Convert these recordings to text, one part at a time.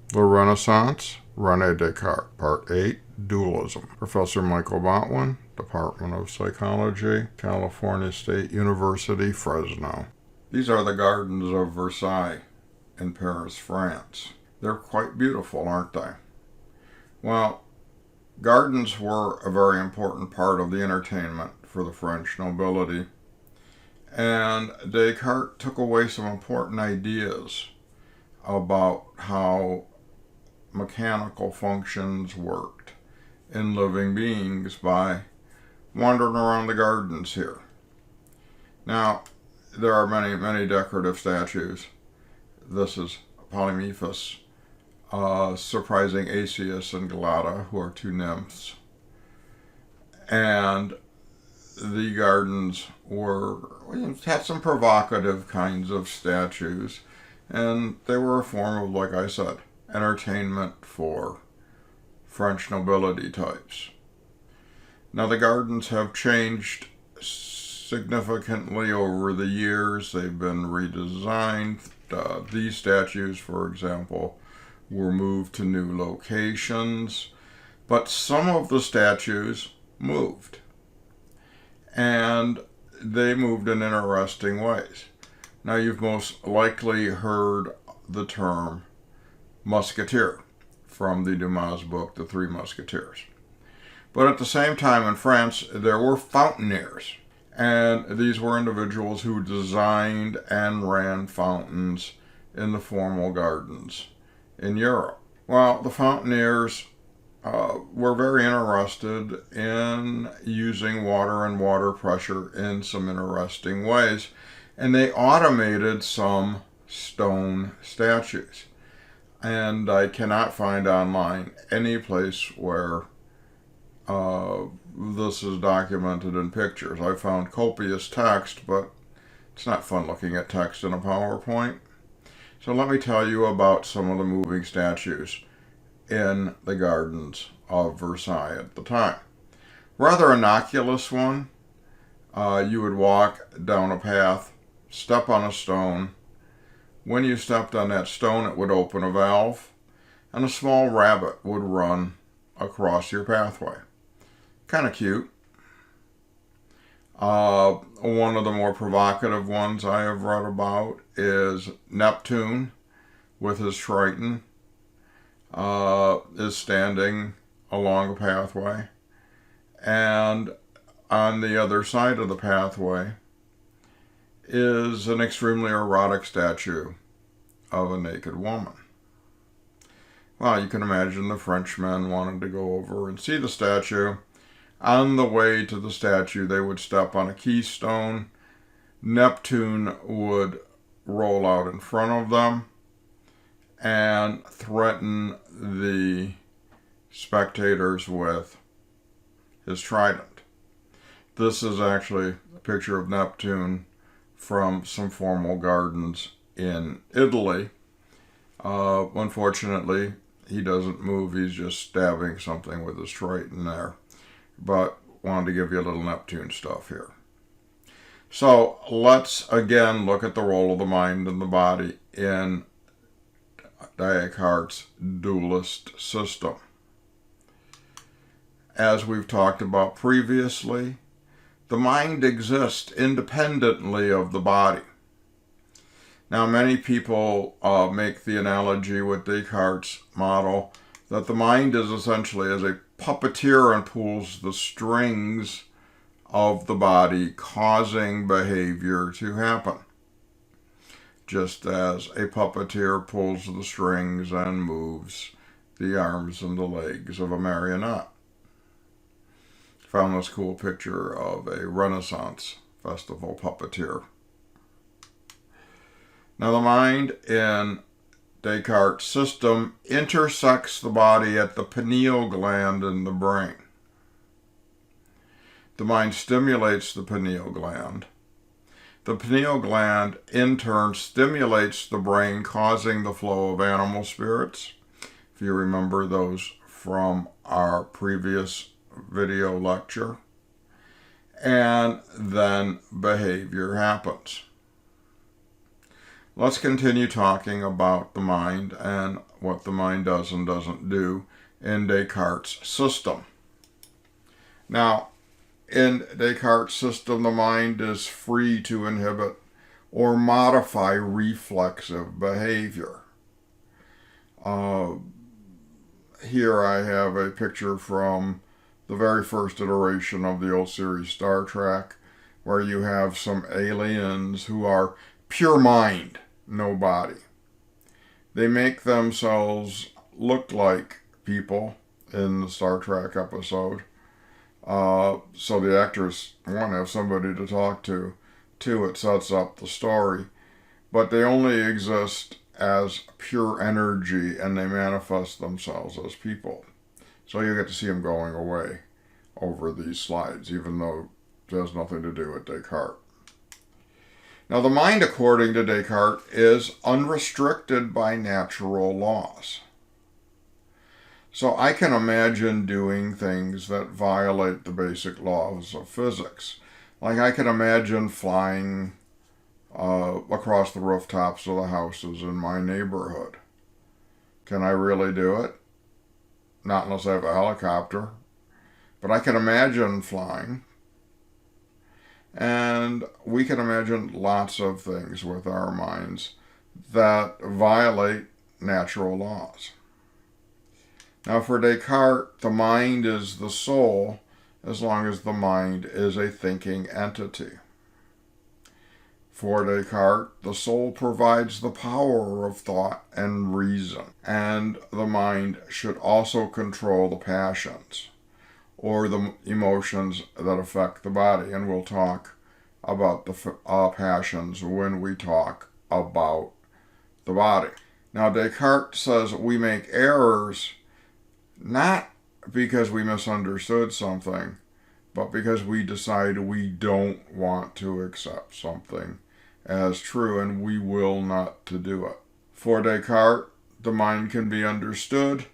The Renaissance, René Descartes, Part 8, Dualism. Professor Michael Botwin, Department of Psychology, California State University, Fresno. These are the gardens of Versailles in Paris, France. They're quite beautiful, aren't they? Well, gardens were a very important part of the entertainment for the French nobility, and Descartes took away some important ideas about how mechanical functions worked in living beings by wandering around the gardens here. Now, there are many decorative statues. This is Polyphemus, surprising Asius and Galata, who are two nymphs. And the gardens had some provocative kinds of statues, and they were a form of, like I said, entertainment for French nobility types. Now, the gardens have changed significantly over the years. They've been redesigned. These statues, for example, were moved to new locations, but some of the statues moved, and they moved in interesting ways. Now, you've most likely heard the term musketeer from the Dumas book, The Three Musketeers. But at the same time in France, there were fountaineers, and these were individuals who designed and ran fountains in the formal gardens in Europe. Well, the fountaineers were very interested in using water and water pressure in some interesting ways, and they automated some stone statues. And I cannot find online any place where this is documented in pictures. I found copious text, but it's not fun looking at text in a PowerPoint. So let me tell you about some of the moving statues in the gardens of Versailles at the time. Rather innocuous one. You would walk down a path, step on a stone. When you stepped on that stone, it would open a valve, and a small rabbit would run across your pathway. Kind of cute. One of the more provocative ones I have read about is Neptune with his Triton is standing along a pathway, and on the other side of the pathway is an extremely erotic statue of a naked woman. Well, you can imagine the Frenchmen wanted to go over and see the statue. On the way to the statue, they would step on a keystone. Neptune would roll out in front of them and threaten the spectators with his trident. This is actually a picture of Neptune from some formal gardens in Italy. Unfortunately, he doesn't move. He's just stabbing something with his trident there. But wanted to give you a little Neptune stuff here. So let's again look at the role of the mind and the body in Descartes' dualist system. As we've talked about previously, the mind exists independently of the body. Now, many people make the analogy with Descartes' model that the mind is essentially as a puppeteer and pulls the strings of the body, causing behavior to happen, just as a puppeteer pulls the strings and moves the arms and the legs of a marionette. Found this cool picture of a Renaissance festival puppeteer. Now, the mind in Descartes' system intersects the body at the pineal gland in the brain. The mind stimulates the pineal gland. The pineal gland, in turn, stimulates the brain, causing the flow of animal spirits. If you remember those from our previous video lecture. And then behavior happens. Let's continue talking about the mind and what the mind does and doesn't do in Descartes' system. Now, in Descartes' system, the mind is free to inhibit or modify reflexive behavior. Here I have a picture from the very first iteration of the old series Star Trek, where you have some aliens who are pure mind, no body. They make themselves look like people in the Star Trek episode. So the actors want to have somebody to talk to. Two, it sets up the story. But they only exist as pure energy, and they manifest themselves as people. So you get to see them going away over these slides, even though it has nothing to do with Descartes. Now, the mind, according to Descartes, is unrestricted by natural laws. So I can imagine doing things that violate the basic laws of physics. Like I can imagine flying across the rooftops of the houses in my neighborhood. Can I really do it? Not unless I have a helicopter. But I can imagine flying. And we can imagine lots of things with our minds that violate natural laws. Now, for Descartes, the mind is the soul as long as the mind is a thinking entity. For Descartes, the soul provides the power of thought and reason, and the mind should also control the passions, or the emotions that affect the body. And we'll talk about the passions when we talk about the body. Now, Descartes says we make errors not because we misunderstood something, but because we decide we don't want to accept something as true, and we will not to do it. For Descartes, the mind can be understood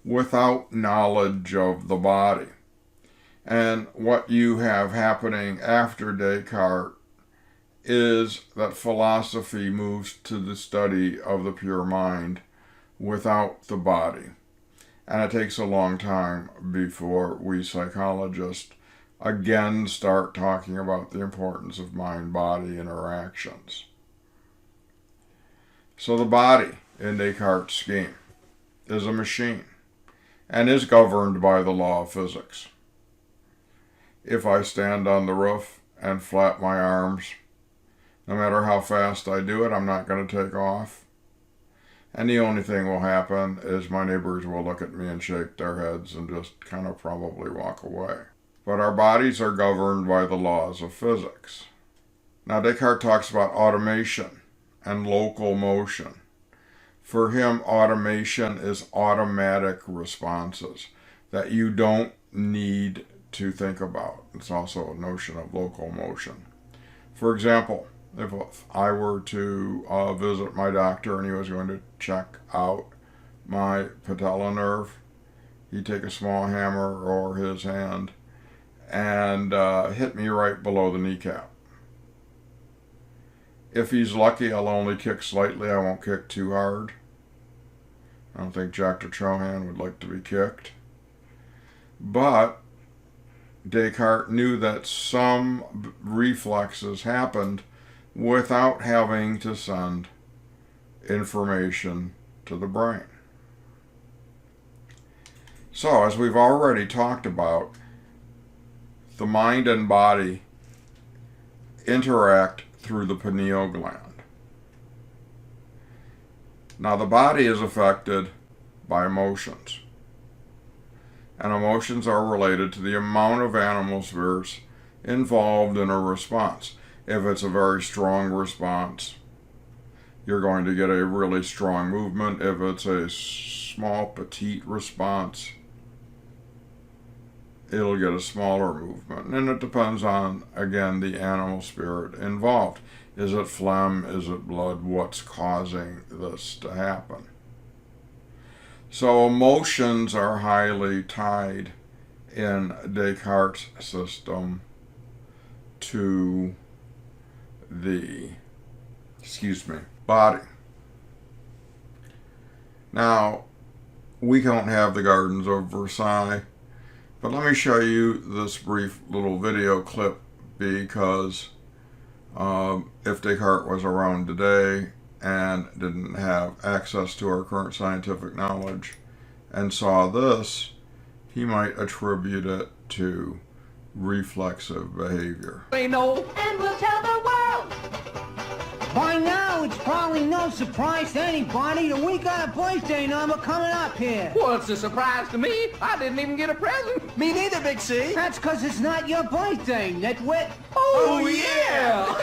without knowledge of the body. And what you have happening after Descartes is that philosophy moves to the study of the pure mind without the body. And it takes a long time before we psychologists again start talking about the importance of mind-body interactions. So the body, in Descartes' scheme, is a machine and is governed by the law of physics. If I stand on the roof and flap my arms, no matter how fast I do it, I'm not going to take off. And the only thing will happen is my neighbors will look at me and shake their heads and just kind of probably walk away. But our bodies are governed by the laws of physics. Now, Descartes talks about automation and local motion. For him, automation is automatic responses that you don't need to think about. It's also a notion of local motion. For example, if I were to visit my doctor and he was going to check out my patella nerve, he'd take a small hammer or his hand and hit me right below the kneecap. If he's lucky, I'll only kick slightly. I won't kick too hard. I don't think Dr. Chohan would like to be kicked. But Descartes knew that some reflexes happened without having to send information to the brain. So, as we've already talked about, the mind and body interact through the pineal gland. Now, the body is affected by emotions. And emotions are related to the amount of animal spirits involved in a response. If it's a very strong response, you're going to get a really strong movement. If it's a small, petite response, it'll get a smaller movement. And it depends on, again, the animal spirit involved. Is it phlegm? Is it blood? What's causing this to happen? So emotions are highly tied in Descartes' system to the, body. Now, we don't have the gardens of Versailles, but let me show you this brief little video clip because if Descartes was around today and didn't have access to our current scientific knowledge and saw this, he might attribute it to reflexive behavior. We know, and we'll tell the world. By now, it's probably no surprise to anybody that we got a birthday number coming up here. Well, it's a surprise to me. I didn't even get a present. Me neither, Big C. That's because it's not your birthday, nitwit. Oh, yeah!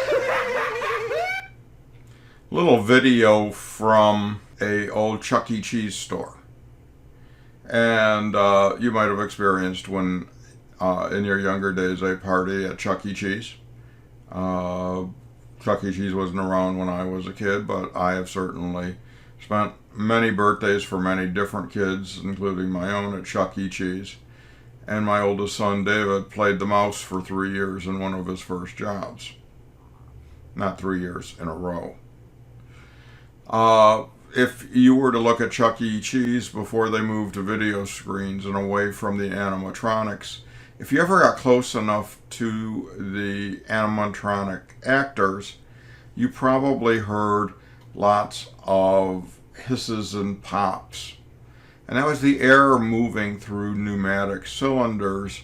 Little video from a old Chucky Cheese store. And you might have experienced when in your younger days a party at Chucky Cheese. Chucky Cheese wasn't around when I was a kid, but I have certainly spent many birthdays for many different kids, including my own, at Chucky Cheese. And my oldest son, David, played the mouse for 3 years in one of his first jobs. Not 3 years in a row. If you were to look at Chucky Cheese before they moved to video screens and away from the animatronics, if you ever got close enough to the animatronic actors, you probably heard lots of hisses and pops. And that was the air moving through pneumatic cylinders,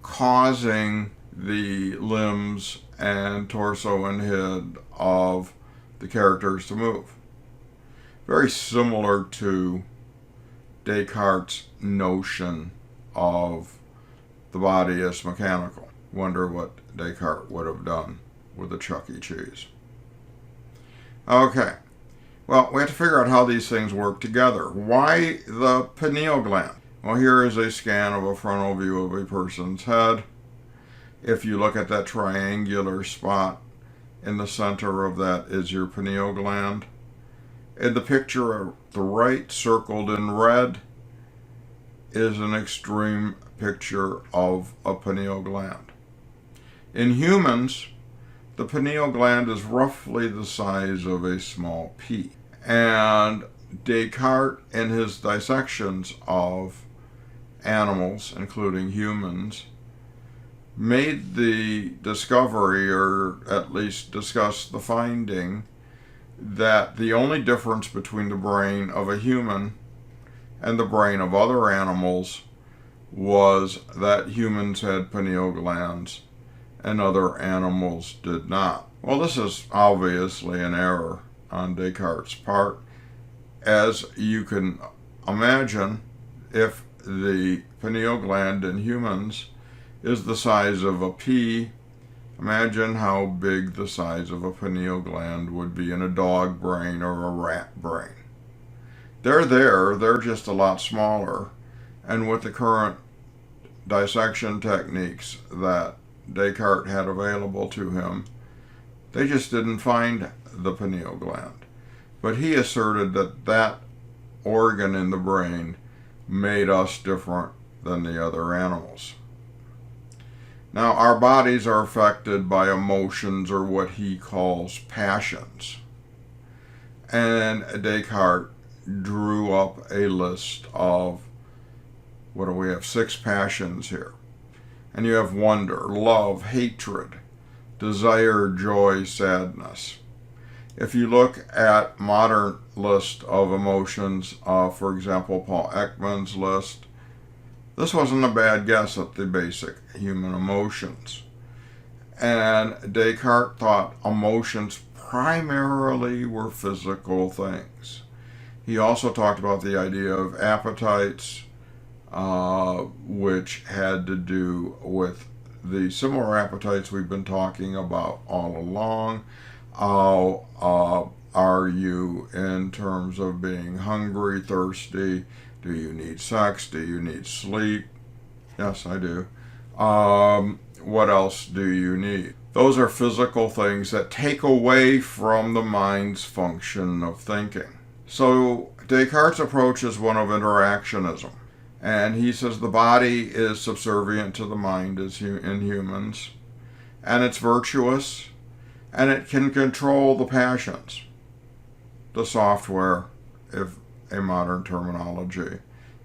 causing the limbs and torso and head of the characters to move. Very similar to Descartes' notion of the body as mechanical. Wonder what Descartes would have done with a Chucky Cheese. Okay, well, we have to figure out how these things work together. Why the pineal gland? Well, here is a scan of a frontal view of a person's head. If you look at that triangular spot, in the center of that is your pineal gland. In the picture at the right, circled in red, is an extreme picture of a pineal gland. In humans, the pineal gland is roughly the size of a small pea. And Descartes, in his dissections of animals, including humans, made the discovery, or at least discussed the finding, that the only difference between the brain of a human and the brain of other animals was that humans had pineal glands and other animals did not. Well, this is obviously an error on Descartes' part. As you can imagine, if the pineal gland in humans is the size of a pea, imagine how big the size of a pineal gland would be in a dog brain or a rat brain. They're just a lot smaller, and with the current dissection techniques that Descartes had available to him, they just didn't find the pineal gland. But he asserted that that organ in the brain made us different than the other animals. Now, our bodies are affected by emotions, or what he calls passions. And Descartes drew up a list of, what do we have, 6 passions here. And you have wonder, love, hatred, desire, joy, sadness. If you look at modern list of emotions, for example, Paul Ekman's list, this wasn't a bad guess at the basic human emotions. And Descartes thought emotions primarily were physical things. He also talked about the idea of appetites, which had to do with the similar appetites we've been talking about all along. How are you in terms of being hungry, thirsty? Do you need sex? Do you need sleep? Yes, I do. What else do you need? Those are physical things that take away from the mind's function of thinking. So Descartes' approach is one of interactionism. And he says the body is subservient to the mind as in humans. And it's virtuous. And it can control the passions. The software, if a modern terminology,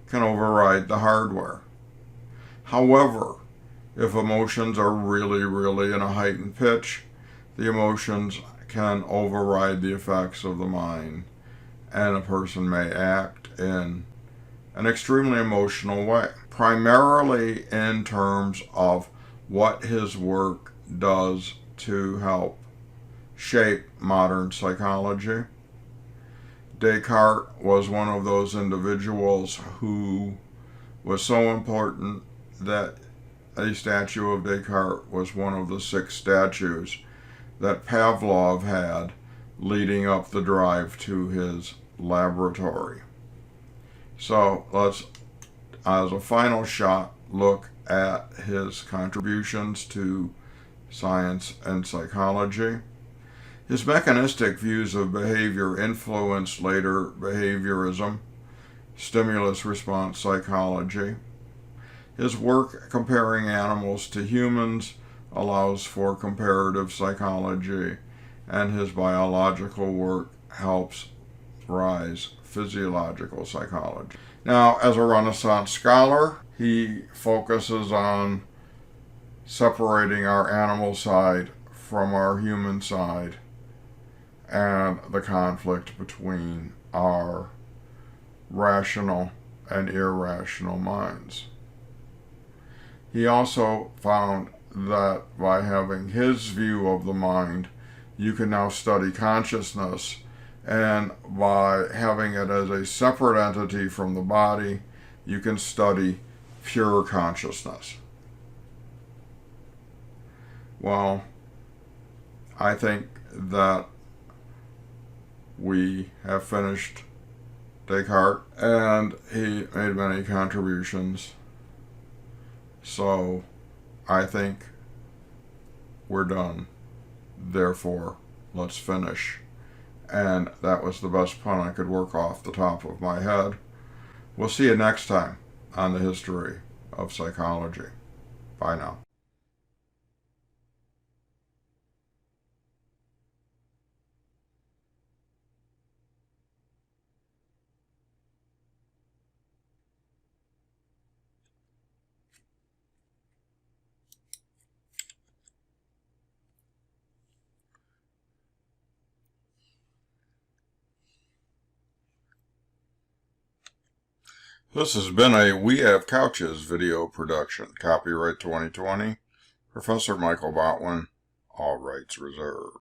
can override the hardware. However, if emotions are really in a heightened pitch, the emotions can override the effects of the mind, and a person may act in an extremely emotional way, primarily in terms of what his work does to help shape modern psychology. Descartes was one of those individuals who was so important that a statue of Descartes was one of the 6 statues that Pavlov had leading up the drive to his laboratory. So let's, as a final shot, look at his contributions to science and psychology. His mechanistic views of behavior influenced later behaviorism, stimulus-response psychology. His work comparing animals to humans allows for comparative psychology, and his biological work helps rise physiological psychology. Now, as a Renaissance scholar, he focuses on separating our animal side from our human side and the conflict between our rational and irrational minds. He also found that by having his view of the mind, you can now study consciousness, and by having it as a separate entity from the body, you can study pure consciousness. Well, I think that we have finished Descartes, and he made many contributions. So I think we're done. Therefore, let's finish. And that was the best pun I could work off the top of my head. We'll see you next time on the history of psychology. Bye now. This has been a We Have Couches video production. Copyright 2020. Professor Michael Botwin. All rights reserved.